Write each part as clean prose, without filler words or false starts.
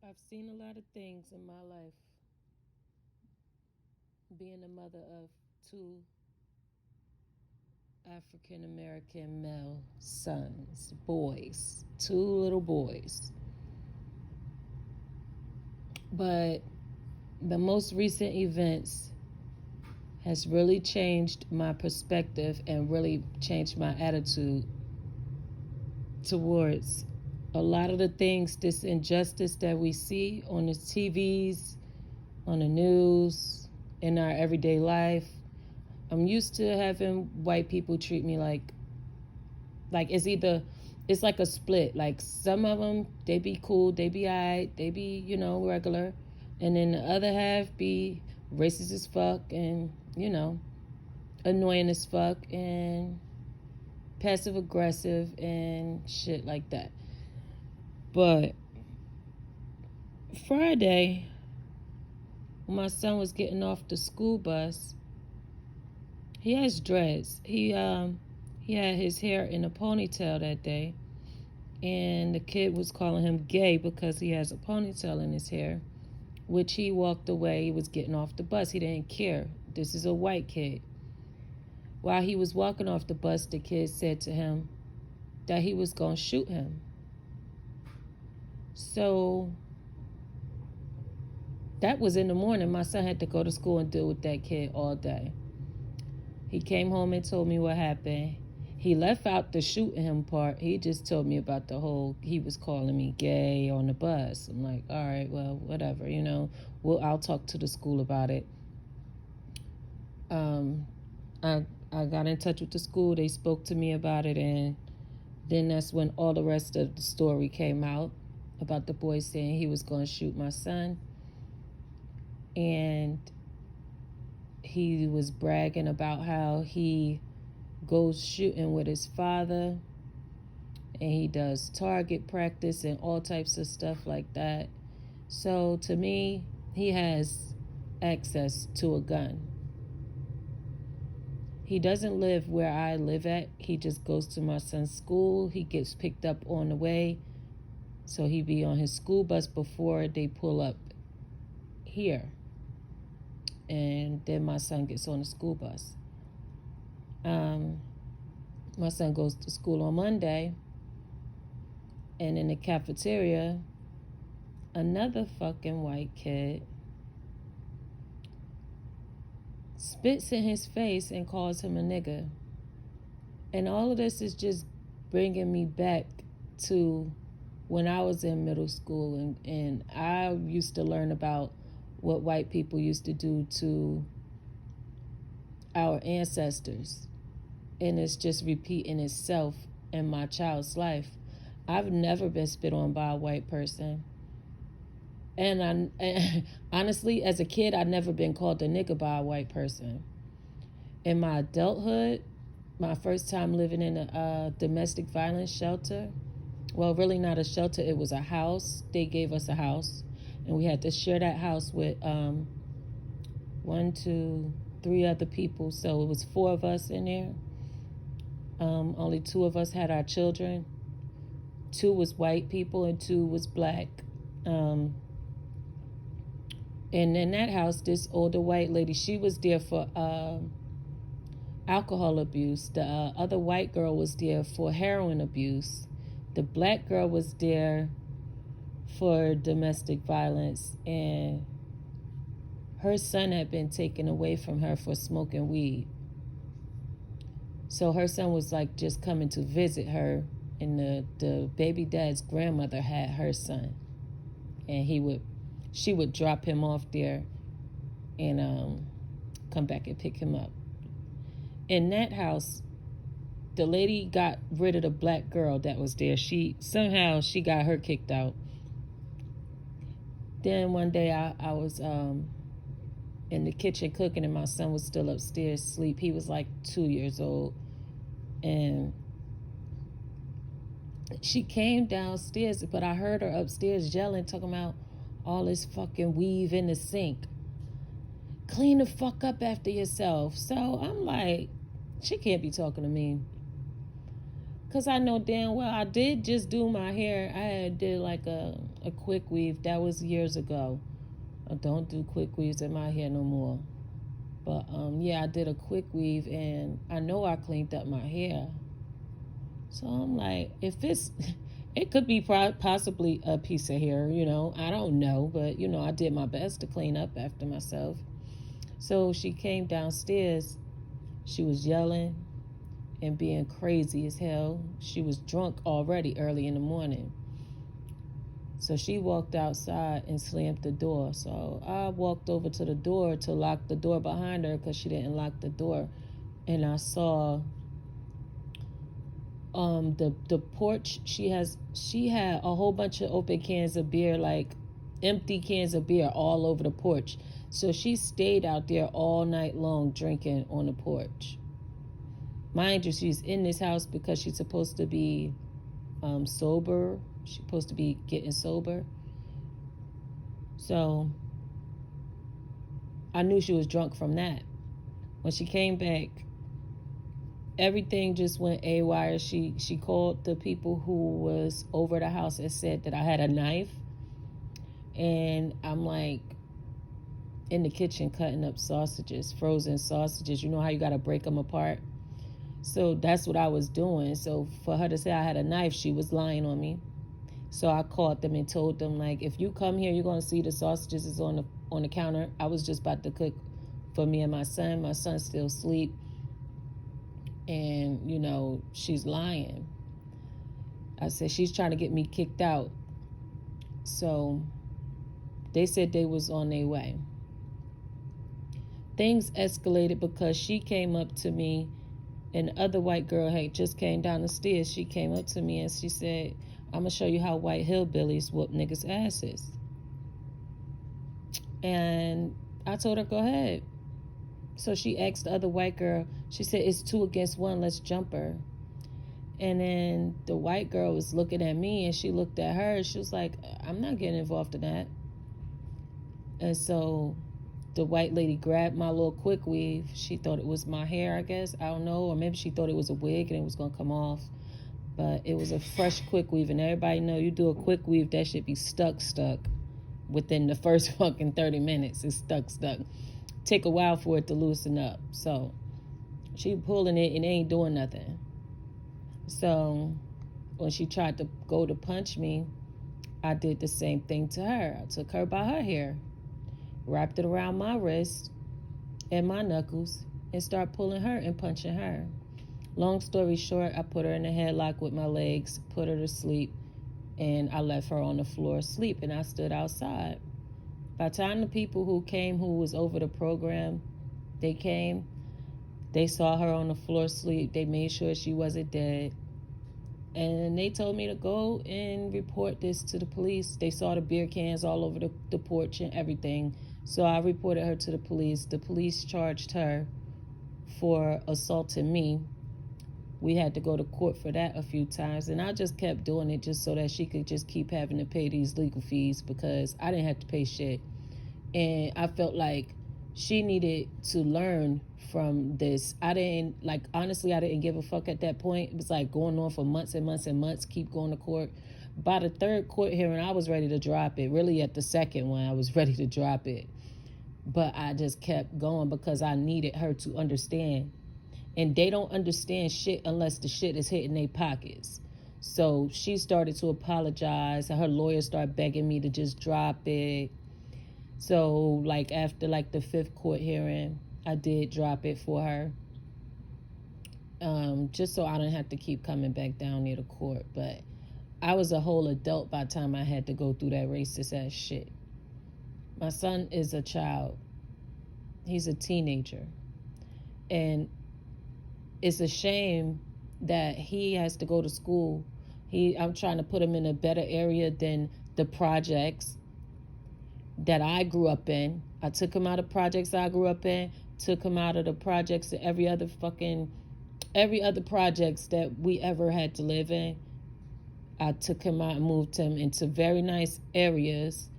I've seen a lot of things in my life. Being a mother of two African American male sons, boys, two little boys. But the most recent events has really changed my perspective and really changed my attitude towards a lot of the things, this injustice that we see on the TVs, on the news, in our everyday life. I'm used to having white people treat me like it's like a split. Like some of them, they be cool, they be alright, they be regular, and then the other half be racist as fuck and annoying as fuck and passive aggressive and shit like that. But Friday, when my son was getting off the school bus, he has dreads. He had his hair in a ponytail that day, and the kid was calling him gay because he has a ponytail in his hair, which he walked away. He was getting off the bus. He didn't care. This is a white kid. While he was walking off the bus, the kid said to him that he was going to shoot him. So that was in the morning. My son had to go to school and deal with that kid all day. He came home and told me what happened. He left out the shooting him part. He just told me about the whole, he was calling me gay on the bus. I'm like, all right, well, whatever, I'll talk to the school about it. I got in touch with the school. They spoke to me about it, and then that's when all the rest of the story came out about the boy saying he was going to shoot my son. And he was bragging about how he goes shooting with his father, and he does target practice and all types of stuff like that. So to me, he has access to a gun. He doesn't live where I live at. He just goes to my son's school. He gets picked up on the way, so he be on his school bus before they pull up here, and then my son gets on the school bus. My son goes to school on Monday, and in the cafeteria, another fucking white kid spits in his face and calls him a nigger. And all of this is just bringing me back to when I was in middle school, and I used to learn about what white people used to do to our ancestors. And it's just repeating itself in my child's life. I've never been spit on by a white person. And honestly, as a kid, I'd never been called a nigga by a white person. In my adulthood, my first time living in a domestic violence shelter, well, really not a shelter, it was a house. They gave us a house, and we had to share that house with one, two, three other people. So it was four of us in there. Only two of us had our children. Two was white people and two was black. And in that house, this older white lady, she was there for alcohol abuse. The other white girl was there for heroin abuse. The black girl was there for domestic violence, and her son had been taken away from her for smoking weed. So her son was like just coming to visit her, and the baby dad's grandmother had her son, and she would drop him off there and come back and pick him up. In that house, the lady got rid of the black girl that was there. She got her kicked out. Then one day I was in the kitchen cooking, and my son was still upstairs asleep. He was like 2 years old. And she came downstairs, but I heard her upstairs yelling, talking about all this fucking weave in the sink. Clean the fuck up after yourself. So I'm like, she can't be talking to me. Because I know damn well I did just do my hair. I had did like a quick weave. That was years ago. I don't do quick weaves in my hair no more. But yeah, I did a quick weave, and I know I cleaned up my hair. So I'm like, if it's, it could be possibly a piece of hair, you know. I don't know, but you know, I did my best to clean up after myself. So she came downstairs. She was yelling and being crazy as hell. She was drunk already early in the morning. So she walked outside and slammed the door. So I walked over to the door to lock the door behind her because she didn't lock the door. And I saw the porch. She had a whole bunch of open cans of beer, like empty cans of beer all over the porch. So she stayed out there all night long drinking on the porch. Mind you, she's in this house because she's supposed to be sober. She's supposed to be getting sober. So I knew she was drunk from that. When she came back, everything just went AWire. She called the people who was over the house and said that I had a knife. And I'm like in the kitchen cutting up sausages, frozen sausages. You know how you got to break them apart? So that's what I was doing. So for her to say I had a knife, she was lying on me. So I called them and told them, like, if you come here, you're going to see the sausages is on the counter. I was just about to cook for me and my son. My son's still asleep. And, you know, she's lying. I said, she's trying to get me kicked out. So they said they was on their way. Things escalated because she came up to me, and the other white girl had just came down the stairs. She came up to me and she said, I'm going to show you how white hillbillies whoop niggas' asses. And I told her, go ahead. So she asked the other white girl, she said, it's 2 against 1, let's jump her. And then the white girl was looking at me, and she looked at her. She was like, I'm not getting involved in that. And so the white lady grabbed my little quick weave. She thought it was my hair, I guess. I don't know. Or maybe she thought it was a wig and it was going to come off. But it was a fresh quick weave. And everybody know you do a quick weave, that should be stuck. Within the first fucking 30 minutes, it's stuck. Take a while for it to loosen up. So she pulling it and it ain't doing nothing. So when she tried to go to punch me, I did the same thing to her. I took her by her hair, wrapped it around my wrist and my knuckles, and started pulling her and punching her. Long story short, I put her in a headlock with my legs, put her to sleep, and I left her on the floor asleep, and I stood outside. By the time the people who came, who was over the program, they came, they saw her on the floor asleep. They made sure she wasn't dead. And they told me to go and report this to the police. They saw the beer cans all over the porch and everything. So I reported her to the police. The police charged her for assaulting me. We had to go to court for that a few times. And I just kept doing it just so that she could just keep having to pay these legal fees, because I didn't have to pay shit. And I felt like she needed to learn from this. Honestly, I didn't give a fuck at that point. It was like going on for months and months and months, keep going to court. By the 3rd court hearing, I was ready to drop it. Really, at the 2nd one, I was ready to drop it. But I just kept going because I needed her to understand. And they don't understand shit unless the shit is hitting their pockets. So she started to apologize. Her lawyer started begging me to just drop it. So like after like the 5th court hearing, I did drop it for her. Just so I didn't have to keep coming back down near the court. But I was a whole adult by the time I had to go through that racist ass shit. My son is a child. He's a teenager. And it's a shame that he has to go to school. I'm trying to put him in a better area than the projects that I grew up in. I took him out of projects I grew up in, took him out of the projects and every other projects that we ever had to live in. I took him out and moved him into very nice areas,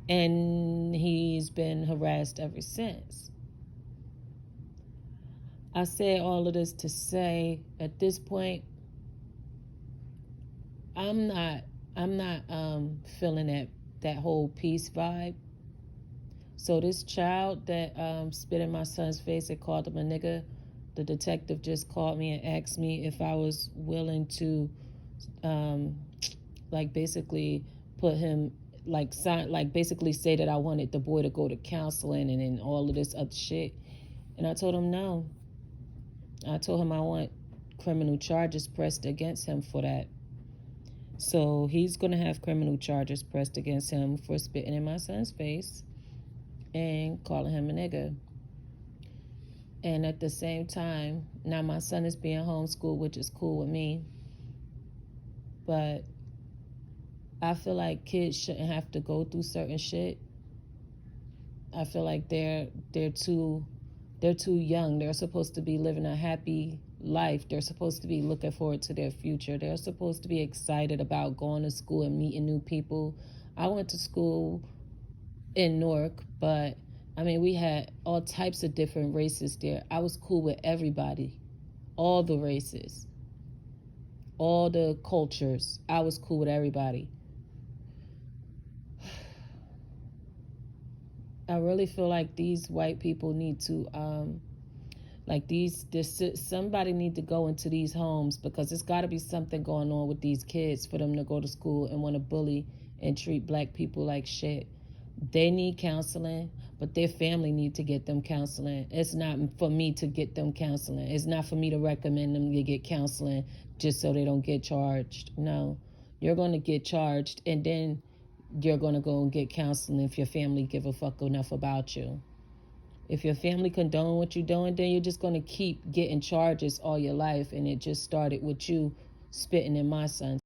and he's been harassed ever since. I say all of this to say, at this point, I'm not feeling that whole peace vibe. So this child that spit in my son's face and called him a nigga, the detective just called me and asked me if I was willing to um, like basically put him like sign like basically say that I wanted the boy to go to counseling and then all of this other shit. And I told him no. I told him I want criminal charges pressed against him for that. So he's gonna have criminal charges pressed against him for spitting in my son's face and calling him a nigga. And at the same time, now my son is being homeschooled, which is cool with me. But I feel like kids shouldn't have to go through certain shit. I feel like they're too young. They're supposed to be living a happy life. They're supposed to be looking forward to their future. They're supposed to be excited about going to school and meeting new people. I went to school in Newark, but I mean, we had all types of different races there. I was cool with everybody, all the races, all the cultures. I was cool with everybody. I really feel like these white people need to like this somebody need to go into these homes, because there's got to be something going on with these kids for them to go to school and want to bully and treat black people like shit. They need counseling, but their family need to get them counseling. It's not for me to get them counseling. It's not for me to recommend them to get counseling just so they don't get charged. No, you're going to get charged, and then you're going to go and get counseling if your family give a fuck enough about you. If your family condone what you're doing, then you're just going to keep getting charges all your life. And it just started with you spitting in my son's